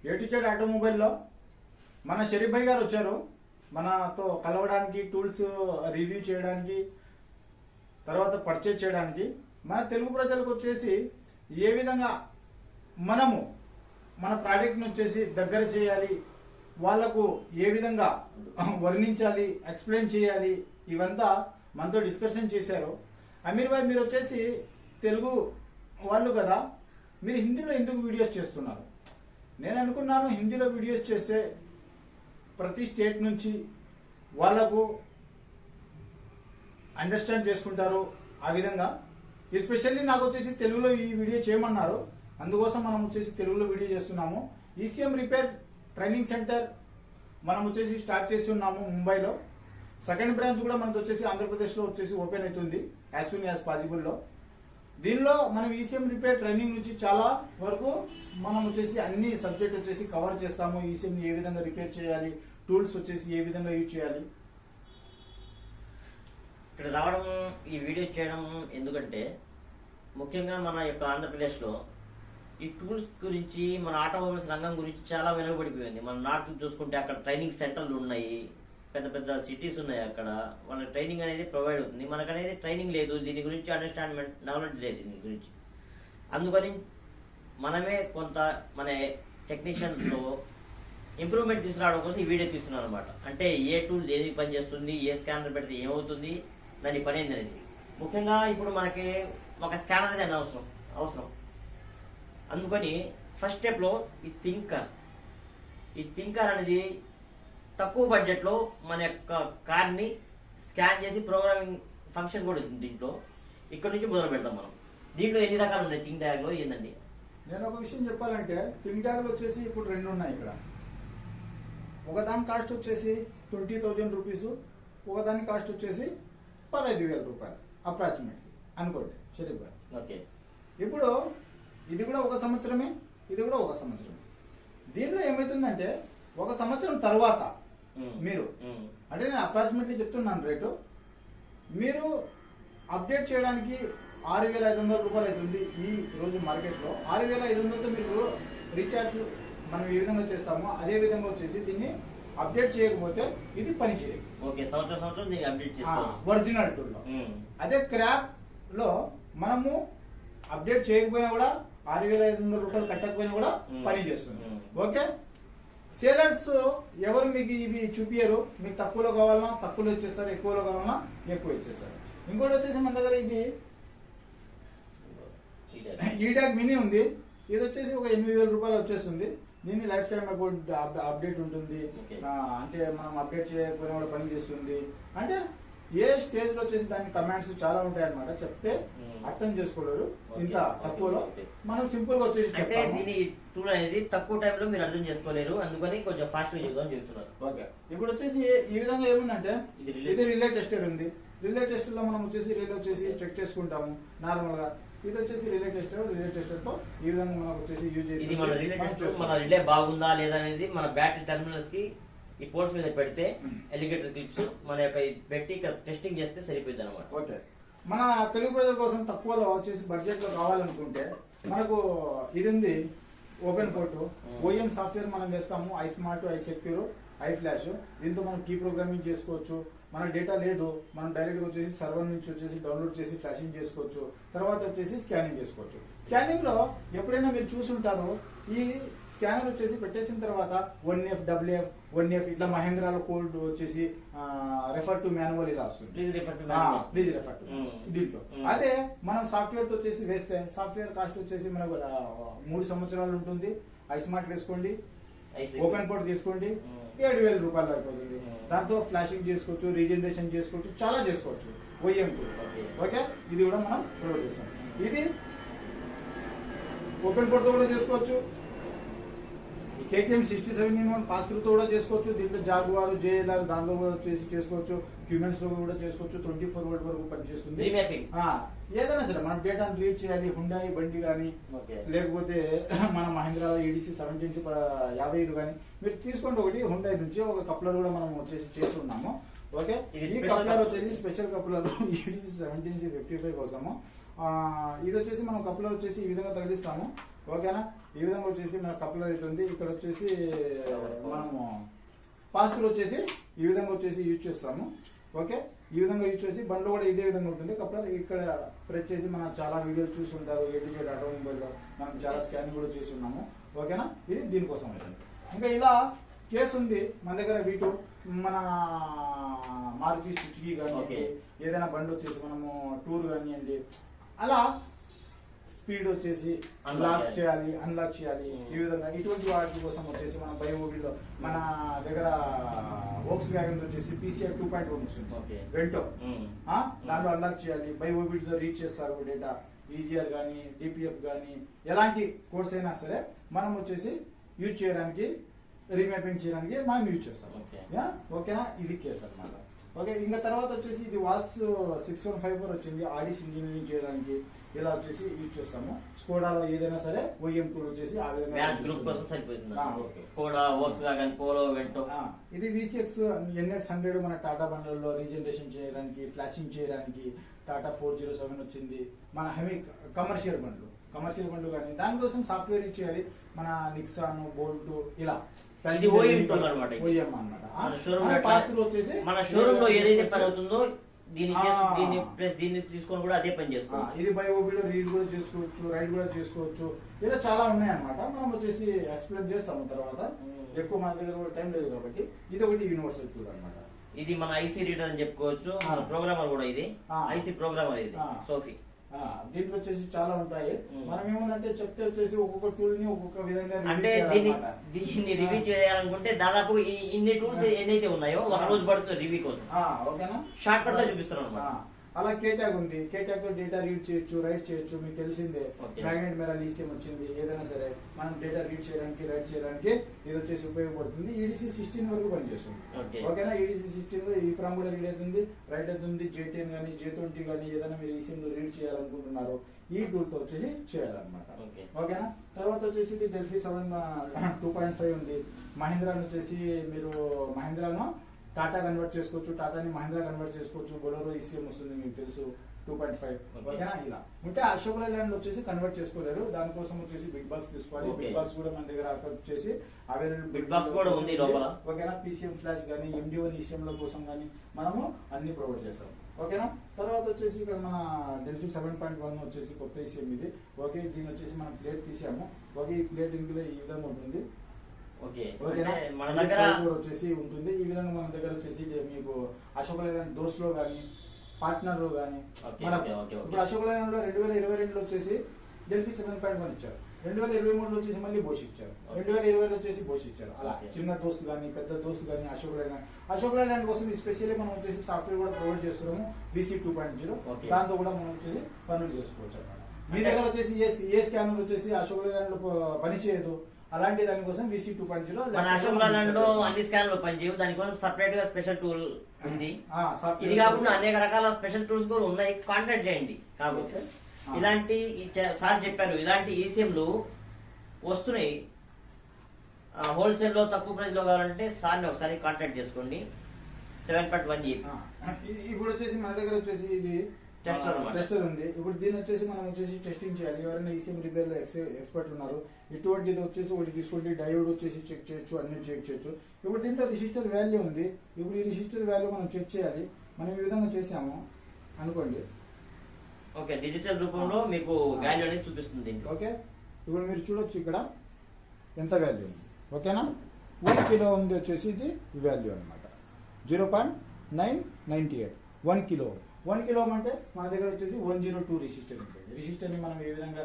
A to Z ఆటోమొబైల్లో మన షరీఫ్ భాయ్ గారు వచ్చారు మనతో కలవడానికి, టూల్స్ రివ్యూ చేయడానికి, తర్వాత పర్చేజ్ చేయడానికి. మన తెలుగు ప్రజలకు వచ్చేసి ఏ విధంగా మనము మన ప్రోడక్ట్ని వచ్చేసి దగ్గర చేయాలి, వాళ్లకు ఏ విధంగా వర్ణించాలి, ఎక్స్ప్లెయిన్ చేయాలి, ఇవంతా మనతో డిస్కషన్ చేశారు. అమీర్ భాయ్, మీరు వచ్చేసి తెలుగు వాళ్ళు కదా, మీరు హిందీలో ఎందుకు వీడియోస్ చేస్తున్నారు? నేను అనుకున్నాను హిందీలో వీడియోస్ చేస్తే ప్రతి స్టేట్ నుంచి వాళ్లకు అండర్స్టాండ్ చేసుకుంటారు. ఆ విధంగా ఎస్పెషల్లీ నాకు వచ్చేసి తెలుగులో ఈ వీడియో చేయమన్నారు, అందుకోసం మనం వచ్చేసి తెలుగులో వీడియో చేస్తున్నాము. ఈసీఎం రిపేర్ ట్రైనింగ్ సెంటర్ మనం వచ్చేసి స్టార్ట్ చేసి ఉన్నాము ముంబైలో. సెకండ్ బ్రాంచ్ కూడా మనకు వచ్చేసి ఆంధ్రప్రదేశ్లో వచ్చేసి ఓపెన్ అవుతుంది యాజ్ సూన్ యాజ్ పాసిబుల్లో. దీనిలో మనం ఈసీఎం రిపేర్ ట్రైనింగ్ నుంచి చాలా వరకు మనం వచ్చేసి అన్ని సబ్జెక్ట్ వచ్చేసి కవర్ చేస్తాము. ఈసీఎం ఏ విధంగా రిపేర్ చేయాలి, టూల్స్ వచ్చేసి ఏ విధంగా యూజ్ చేయాలి. ఇక్కడ రావడం, ఈ వీడియో చేయడం ఎందుకంటే ముఖ్యంగా మన యొక్క ఆంధ్రప్రదేశ్లో ఈ టూల్స్ గురించి, మన ఆటోమొబైల్స్ రంగం గురించి చాలా వెనుకబడిపోయింది. మన నార్త్ చూసుకుంటే అక్కడ ట్రైనింగ్ సెంటర్లు ఉన్నాయి, పెద్ద పెద్ద సిటీస్ ఉన్నాయి, అక్కడ వాళ్ళకి ట్రైనింగ్ అనేది ప్రొవైడ్ అవుతుంది. మనకు అనేది ట్రైనింగ్ లేదు, దీని గురించి అండర్స్టాండ్మెంట్ నాలెడ్జ్ లేదు దీని గురించి. అందుకని మనమే కొంత మన టెక్నీషియన్స్లో ఇంప్రూవ్మెంట్ తీసుకురావడం కోసం ఈ వీడియో తీస్తున్నాను అనమాట. అంటే ఏ టూల్ ఏది పని చేస్తుంది, ఏ స్కానర్ పెడితే ఏమవుతుంది, దాని పని ఏంది అనేది. ముఖ్యంగా ఇప్పుడు మనకి ఒక స్కానర్ అనేది అవసరం. అందుకని ఫస్ట్ స్టెప్లో ఈ థింకర్ అనేది తక్కువ బడ్జెట్లో మన యొక్క కార్ని స్కాన్ చేసి ప్రోగ్రామింగ్ ఫంక్షన్ కూడా ఉంది దీంట్లో. ఇక్కడ నుంచి మొదలు పెడతాం మనం. దీంట్లో ఎన్ని రకాలు ఉన్నాయి థింక్ ట్యాగ్లో ఏందండి? నేను ఒక విషయం చెప్పాలంటే థింక్ ట్యాగ్లు వచ్చేసి ఇప్పుడు రెండు ఉన్నాయి ఇక్కడ. ఒకదాని కాస్ట్ వచ్చేసి 20,000 రూపీస్, ఒకదాని కాస్ట్ వచ్చేసి 15,000 రూపాయలు అప్రాక్సిమేట్లీ అనుకోండి షరీఫ్ భాయ్. ఓకే, ఇప్పుడు ఇది కూడా ఒక సంవత్సరమే, ఇది కూడా ఒక సంవత్సరమే. దీనిలో ఏమవుతుందంటే ఒక సంవత్సరం తర్వాత మీరు, అంటే నేను అప్రాక్సిమేట్లీ చెప్తున్నాను రేటు, మీరు అప్డేట్ చేయడానికి 6,500 రూపాయలు అవుతుంది ఈ రోజు మార్కెట్లో. 6,500తో మీరు రీఛార్జ్ మనం ఏ విధంగా చేస్తామో అదే విధంగా వచ్చేసి దీన్ని అప్డేట్ చేయకపోతే ఇది పని చేయదు. ఓకే, సంవత్సరం దీన్ని అప్డేట్ చేసుకోవాలి ఒరిజినల్ టూల్లో. అదే క్రాక్ లో మనము అప్డేట్ చేయకపోయినా కూడా 6,500 రూపాయలు కట్టకపోయినా కూడా పని చేస్తుంది. ఓకే, సేలర్స్ ఎవరు మీకు ఇవి చూపియరు. మీకు తక్కువలో కావాలన్నా తక్కువలో ఇచ్చేస్తారు, ఎక్కువలో కావాలన్నా ఎక్కువ ఇచ్చేస్తారు. ఇంకోటి వచ్చేసి మన దగ్గర ఇది ఈడాక్ మినీ ఉంది. ఇది వచ్చేసి ఒక 8,000 రూపాయలు వచ్చేస్తుంది. దీన్ని లైఫ్ టైం అకౌంట్ అప్డేట్ ఉంటుంది. అంటే మనం అప్డేట్ చేయకపోయినా కూడా పని చేస్తుంది. అంటే ఏ స్టేజ్ లో వచ్చేసి దాని కమాండ్స్ చాలా ఉంటాయి అనమాట, చెప్తే అర్థం చేసుకోలేరు. ఇంత తక్కువలో మనం సింపుల్ గా వచ్చేసి అంటే దీని టూల్ అనేది తక్కువ టైంలో మీరు అర్థం చేసుకోలేరు, అందుకని కొంచెం ఫాస్ట్ గా చెప్తామని చెప్తున్నారు. ఓకే, ఇప్పుడు వచ్చేసి ఈ విధంగా ఏముందంటే ఇది రిలే టెస్టర్ ఉంది. రిలే టెస్టర్ లో మనం వచ్చేసి రిలే వచ్చేసి చెక్ చేసుకుంటాము నార్మల్ గా. ఇది వచ్చేసి రిలే టెస్టర్ తో ఈ విధంగా మనకు వచ్చేసి యూజ్ ఇది మన రిలే టెస్టర్, మన రిలే బాగుందా లేదా అనేది మన బ్యాటరీ టెర్మినల్స్ కి ఈ పోర్ట్స్ మీద పెడితే ఎలిగేటర్ క్లిప్స్ మన యొక్క పెట్టి టెస్టింగ్ చేస్తే సరిపోయింది అనమాట. ఓకే, మన తెలుగు ప్రజల కోసం తక్కువలో వచ్చేసి బడ్జెట్ లో కావాలనుకుంటే మనకు ఇది ఉంది ఓపెన్ పోర్ట్. ఓఎం సాఫ్ట్వేర్ మనం వేస్తాము, I smart, I secure, I flash. దీంతో మనం కీ ప్రోగ్రామింగ్ చేసుకోవచ్చు. మన డేటా లేదు, మనం డైరెక్ట్ వచ్చేసి సర్వర్ నుంచి వచ్చేసి డౌన్లోడ్ చేసి ఫ్లాషింగ్ చేసుకోవచ్చు. తర్వాత వచ్చేసి స్కానింగ్ చేసుకోవచ్చు. స్కానింగ్ లో ఎప్పుడైనా మీరు చూసుంటారో ఈ స్కానర్ వచ్చేసి పెట్టేసిన తర్వాత 1F, WF, 1F ఇట్లా మహేంద్రాలో కోడ్ వచ్చేసి రెఫర్ టు మాన్యువల్ ఇలా వస్తుంది. ప్లీజ్ రెఫర్ టు దీంట్లో. అదే మనం సాఫ్ట్వేర్ తో వచ్చేసి వేస్తే సాఫ్ట్వేర్ కాస్ట్ వచ్చేసి మనకు 3 సంవత్సరాలు ఉంటుంది. ఐ స్మార్ట్ వేసుకోండి, ఓపెన్ పోర్ట్ తీసుకోండి, 7,000 రూపాయలు అయిపోతుంది. దాంతో ఫ్లాషింగ్ చేసుకోవచ్చు, రీజనరేషన్ చేసుకోవచ్చు, చాలా చేసుకోవచ్చు. ఓఎం ఓకే, ఇది కూడా మనం ప్రొవైడ్ చేస్తాం. ఇది ఓపెన్ పోర్ట్ తో కూడా చేసుకోవచ్చు. KTM 67-in-1 పాస్ త్రూ తో కూడా చేసుకోవచ్చు. దీంట్లో జాగువార్, JLR దాంట్లో కూడా వచ్చేసి చేసుకోవచ్చు. హ్యూమన్స్ లో కూడా చేసుకోవచ్చు. 24 వోల్ట్ వరకు పనిచేస్తుంది. ఏదైనా సరే మనం డేటాను రీడ్ చేయాలి, హుండాయి బండి కానీ లేకపోతే మన మహేంద్ర EDC 1755 కానీ మీరు తీసుకోండి. ఒకటి హుండాయి నుంచి ఒక కప్లర్ కూడా మనం వచ్చేసి చేస్తున్నాము. ఓకే, ఈ కప్లర్ వచ్చేసి స్పెషల్ కప్లర్ EDC 1755 కోసము. ఇది వచ్చేసి మనం కప్లర్ వచ్చేసి ఈ విధంగా తగిలిస్తాము. ఓకేనా, ఈ విధంగా వచ్చేసి మన కప్లర్ అవుతుంది. ఇక్కడ వచ్చేసి మనము పాస్టర్ వచ్చేసి ఈ విధంగా వచ్చేసి యూజ్ చేస్తాము. ఓకే, ఈ విధంగా యూజ్ చేసి బండ్లో కూడా ఇదే విధంగా ఉంటుంది కప్లర్. ఇక్కడ ప్రెస్ చేసి మనం చాలా వీడియోలు చూసి ఉంటారు ఎడ్యుకేట్ ఆటోమొబైల్లో, మనం చాలా స్కానింగ్ కూడా చేసి ఉన్నాము. ఓకేనా, ఇది దీనికోసం అవుతుంది. ఇంకా ఇలా కేసు ఉంది మన దగ్గర వీటు మన మారుతి సుజుకి కానివ్వండి, ఏదైనా బండి వచ్చేసి మనము టూర్ కానివ్వండి, అలా స్పీడ్ వచ్చేసి లాక్ చేయాలి, అన్లాక్ చేయాలి. ఈ విధంగా ఇటువంటి వాటి కోసం వచ్చేసి మన బయోమొబైల్లో మన దగ్గర వోక్స్ వ్యాగన్ వచ్చేసి PCI 2.1 వస్తుంది వెంటో, దాంట్లో అన్లాక్ చేయాలి. బయోమొబైల్తో రీచ్ చేస్తారు డేటా, EGR కానీ DPF కానీ ఎలాంటి కోడ్స్ అయినా సరే మనం వచ్చేసి యూజ్ చేయడానికి, రీమ్యాపింగ్ చేయడానికి మనం యూజ్ చేస్తాం. ఓకేనా, ఇది కేసు అన్నమాట. ఓకే, ఇంకా తర్వాత వచ్చేసి ఇది వాస్ 6154 వచ్చింది ఆడిస్ ఇంజనీరింగ్ చేయడానికి. ఇలా వచ్చేసి యూజ్ చేస్తాము. స్కోడాలో ఏదైనా సరే OEM టూల్ వచ్చేసి ఆ విధంగా ఇది VCX NX 100 మన టాటా బండ్లలో రీజనరేషన్ చేయడానికి, ఫ్లాషింగ్ చేయడానికి టాటా 407 వచ్చింది. మన హెవీ కమర్షియల్ బండ్లు కానీ దానికోసం సాఫ్ట్వేర్ యూజ్ చేయాలి. మన నిక్సాన్, బోల్ట్ ఇలా OEM అన్నమాట. మన షోరూమ్ లో ఏదైతే పని అవుతుందో దీన్ని తీసుకొని కూడా అదే పని చేసుకోవచ్చు. ఇది బయోబిలో రీడ్ కూడా చేసుకోవచ్చు, రైడ్ కూడా చేసుకోవచ్చు. ఇలా చాలా ఉన్నాయి అన్నమాట. మనం వచ్చేసి ఎక్స్ప్లెయిన్ చేస్తాము తర్వాత. ఎక్కువ మన దగ్గర కూడా టైం లేదు కాబట్టి ఇది ఒకటి యూనివర్సల్ టూల్ అన్నమాట. ఇది మన ఐసీ రీడర్ అని చెప్పుకోవచ్చు. మన ప్రోగ్రామర్ కూడా ఇది ఐసీ ప్రోగ్రామర్ ఇది సోఫీ. దీంట్లో వచ్చేసి చాలా ఉంటాయి. మనం ఏమంటే చెప్తే వచ్చేసి ఒక్కొక్క టూల్ ని ఒక్కొక్క విధంగా అంటే దీన్ని రివ్యూ చేయాలనుకుంటే దాదాపు ఇన్ని టూల్స్ ఎన్నైతే ఉన్నాయో ఒక రోజు పడుతుంది రివ్యూ కోసం. ఓకేనా, షార్ట్ కట్ లో చూపిస్తున్నాను అన్నమాట. అలా కేటాగ్ ఉంది. కేటాగ్ తో డేటా రీడ్ చేయొచ్చు, రైట్ చేయొచ్చు. మీకు తెలిసిందే మ్యాగ్నెట్ మెరా లీసియం వచ్చింది. ఏదైనా సరే మనం డేటా రీడ్ చేయడానికి, రైట్ చేయడానికి ఇది వచ్చేసి ఉపయోగపడుతుంది. EDC 16 వరకు పనిచేస్తుంది. ఓకేనా, EDC 16 లో ఈ ఫ్రామ్ కూడా రీడ్ అవుతుంది, రైట్ అవుతుంది. J10 కానీ J20 కానీ ఏదైనా మీరు ECM లో రీడ్ చేయాలనుకుంటున్నారు ఈ టూల్ తో వచ్చేసి చేయాలన్నమాట. ఓకేనా, తర్వాత వచ్చేసి ఇది డెల్ఫీ 7 2.5 ఉంది. మహీంద్రా వచ్చేసి మీరు మహీంద్రాను టాటా కన్వర్ట్ చేసుకోవచ్చు, టాటాని మహీంద్రా కన్వర్ట్ చేసుకోవచ్చు. బొలెరో ECM వస్తుంది మీకు తెలుసు 2.5. ఓకేనా, ఇలా ఉంటే అశోక్ లైలాండ్ వచ్చేసి కన్వర్ట్ చేసుకోలేరు. దానికోసం వచ్చేసి బిగ్ బాక్స్ తీసుకోవాలి. బిగ్ బాక్స్ కూడా మన దగ్గర వచ్చేసి అవైలబుల్ బిగ్ బాక్స్ కూడా ఉంది లోపల. ఓకేనా, PCM ఫ్లాష్ కానీ MD1 ECM ల కోసం కానీ మనము అన్ని ప్రొవైడ్ చేస్తాం. ఓకేనా, తర్వాత వచ్చేసి ఇక్కడ మన డెల్ఫీ 7.1 వచ్చేసి కొత్త ECM ఇది. ఓకే, దీని వచ్చేసి మనం ప్లేట్ తీసాము. ఓకే, ఈ ప్లేట్ ఇందులో ఈ విధంగా ఉంటుంది. మన దగ్గర వచ్చేసి ఉంటుంది. ఈ విధంగా మన దగ్గర వచ్చేసి మీకు అశోక్ లైలాండ్ దోస్ లో కానీ, పార్ట్నర్ లో కానీ, ఇప్పుడు అశోక్ లైలాండ్ లో 2022 వచ్చేసి డెల్ఫీ 7.1 ఇచ్చారు. 2023 వచ్చేసి మళ్ళీ బోష్ ఇచ్చారు. 2020 వచ్చేసి బోష్ ఇచ్చారు. అలా చిన్న దోస్తు కానీ పెద్ద దోస్తు కానీ అశోక్ లైలాండ్ కోసం స్పెషల్లీ మనం వచ్చేసి సాఫ్ట్వేర్ కూడా ప్రొవైడ్ చేస్తున్నాము. VC 2.0 దాంతో కూడా మనం వచ్చేసి పనులు చేసుకోవచ్చు అన్నమాట. మీ దగ్గర వచ్చేసి ఏ స్కానర్ వచ్చేసి అశోక్ లైలాండ్ లో పని చేయదు, అలాంటి దానికోసం VC 2.0 మన అశోక్ లైలాండ్ లో అన్ని స్కానర్లు పనిచేయవు. దానికోసం సపరేట్ గా స్పెషల్ టూల్ ఉంది. ఇది కాకుండా అనేక రకాల స్పెషల్ టూల్స్ కూడా ఉన్నాయి. కాంటాక్ట్ చేయండి. కాబట్టి ఇలాంటి సార్ చెప్పారు ఇలాంటి ECMలు వస్తున్నాయి. హోల్సేల్ లో తక్కువ ప్రైస్ లో కావాలంటే సార్ని ఒకసారి కాంటాక్ట్ చేసుకోండి. 7.1 ఇప్పుడు వచ్చేసి మన దగ్గర వచ్చేసి ఇది టెస్టర్ ఉంది. ఇప్పుడు దీన్ని వచ్చేసి మనం వచ్చేసి టెస్టింగ్ చేయాలి. ఎవరైనా ECM రిపేర్ లో ఎక్స్పర్ట్ ఉన్నారు. ఇటువంటిది వచ్చేసి ఒకటి తీసుకోండి. డయోడ్ వచ్చేసి చెక్ చేయొచ్చు, అన్ని చెక్ చేయొచ్చు. ఇప్పుడు దీంట్లో రిజిస్టర్ వాల్యూ ఉంది. ఇప్పుడు ఈ రిజిస్టర్ వాల్యూ మనం చెక్ చేయాలి. మనం ఈ విధంగా చేసాము అనుకోండి. ఓకే, డిజిటల్ రూపంలో మీకు వాల్యూ అనేది చూపిస్తుంది. ఓకే, ఇప్పుడు మీరు చూడొచ్చు ఇక్కడ ఎంత వాల్యూ ఉంది. ఓకేనా, 1 కిలో ఉంది వచ్చేసి ఇది వాల్యూ అనమాట 0.998 1 కిలో. 1 కిలో అంటే మన దగ్గర వచ్చేసి 102 రిజిస్టర్ ఉంటుంది. రిజిస్టర్ ని మనం ఏ విధంగా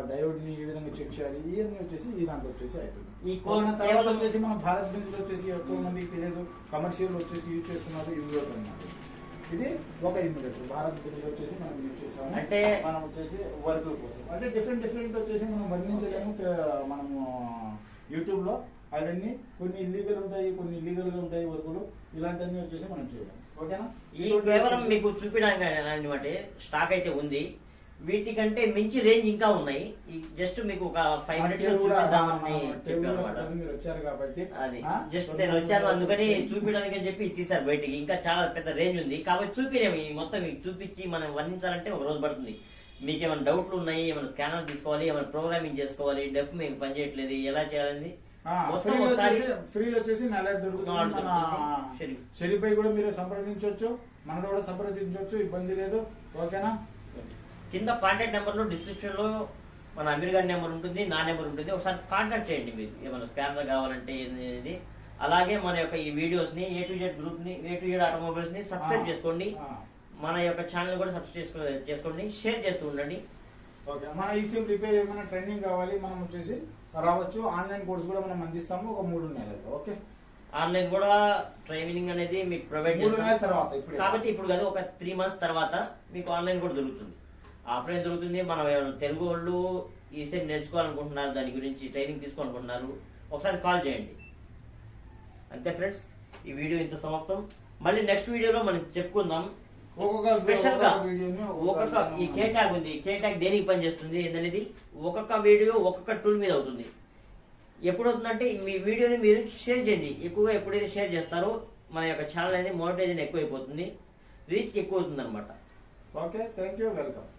డయోడ్ ని ఏ విధంగా చెక్ చేయాలి ఇవన్నీ వచ్చేసి ఈ దాంట్లో వచ్చేసి అవుతుంది. ఈ తర్వాత వచ్చేసి మనం భారత్ బెంజ్ లో వచ్చేసి ఎక్కువ మందికి తెలియదు, కమర్షియల్ వచ్చేసి యూజ్ చేస్తున్నారు ఇన్వర్టర్ అన్నమాట. ఇది ఒక ఇన్వర్టర్ భారత్ బెంజ్ లో వచ్చేసి మనం యూజ్ చేస్తాము. అంటే మనం వచ్చేసి వర్క్ కోసం అంటే డిఫరెంట్ వచ్చేసి మనం వర్ణించలేము. మనము యూట్యూబ్ లో అవన్నీ కొన్ని ఇల్లీగల్ ఉంటాయి, కొన్ని ఇల్లీగల్ గా ఉంటాయి వర్కులు. ఇలాంటివన్నీ వచ్చేసి మనం చేయలేము. ఓకేనా, ఈ కేవలం మీకు చూపించడానికి స్టాక్ అయితే ఉంది. వీటికంటే మించి రేంజ్ ఇంకా ఉన్నాయి. జస్ట్ మీకు ఒక 5 మినిట్స్ చూపిద్దామని మీరు వచ్చారు కాబట్టి అది జస్ట్ నేను వచ్చాను అందుకని చూపించడానికి అని చెప్పి తీసారు బయటికి. ఇంకా చాలా పెద్ద రేంజ్ ఉంది కాబట్టి చూపిలేము. మొత్తం చూపించి మనం వర్ణించాలంటే ఒక రోజు పడుతుంది. మీకు ఏమైనా డౌట్లు ఉన్నాయి, ఏమైనా స్కానర్ తీసుకోవాలి, ఏమైనా ప్రోగ్రామింగ్ చేసుకోవాలి, డెఫ్ మీకు పనిచేయట్లేదు, ఎలా చేయాలని మొత్తం ఒకసారి ఫ్రీలో వచ్చేసి నెల దొరుకుతుంది. మన షరీఫ్ కూడా మీరు సంప్రదించవచ్చు, మనతో కూడా సంప్రదించవచ్చు, ఇబ్బంది లేదు. ఓకేనా? కింద కాంటాక్ట్ నెంబర్ లో డిస్క్రిప్షన్ లో మన అమీర్ గారి నెంబర్ ఉంటుంది, నా నెంబర్ ఉంటుంది. ఒకసారి కాంటాక్ట్ చేయండి మీరు ఏమైనా స్కానర్ కావాలంటే అనేది. అలాగే మన యొక్క ఈ వీడియోస్ ని A to Z గ్రూప్ ని, A to Z ఆటోమొబైల్స్ ని సబ్స్క్రైబ్ చేసుకోండి. మన యొక్క ఛానల్ కూడా సబ్స్క్రైబ్ చేసుకోండి, షేర్ చేస్తూ ఉండండి. ఓకే, మన ఈ సిమ్ రిపేర్ ఏమైనా ట్రైనింగ్ కావాలి మనం వచ్చేసి రావచ్చు. ఆన్లైన్ కోర్స్ కూడా మనం అందిస్తాము ఒక 3 నెలలు. ఓకే, ఆన్లైన్ కూడా ట్రైనింగ్ అనేది మీకు ప్రొవైడ్ 3 నెలల తర్వాత. కాబట్టి ఇప్పుడు కదా ఒక 3 months తర్వాత మీకు ఆన్లైన్ కూడా దొరుకుతుంది, ఆఫ్లైన్ దొరుకుతుంది. మనం తెలుగు వాళ్ళు ఈ సెట్ నేర్చుకోవాలనుకుంటున్నారు, దాని గురించి ట్రైనింగ్ తీసుకోవాలనుకుంటున్నారు, ఒకసారి కాల్ చేయండి. అంతే ఫ్రెండ్స్, ఈ వీడియో ఇంత సమాప్తం. మళ్ళీ నెక్స్ట్ వీడియోలో మనం చెప్పుకుందాం. స్పెషల్ గా ఒక్కొక్క ఈ కే ట్యాగ్ ఉంది, కే ట్యాగ్ దేనికి పనిచేస్తుంది ఏంటనేది ఒక్కొక్క వీడియో ఒక్కొక్క టూల్ మీద అవుతుంది. ఎప్పుడు అవుతుందంటే మీ వీడియోని మీరు షేర్ చేయండి. ఎక్కువగా ఎప్పుడైతే షేర్ చేస్తారో మన యొక్క ఛానల్ అనేది మోనిటైజేషన్ ఎక్కువ అయిపోతుంది, రీచ్ ఎక్కువ అవుతుంది అనమాట. Okay, thank you, welcome.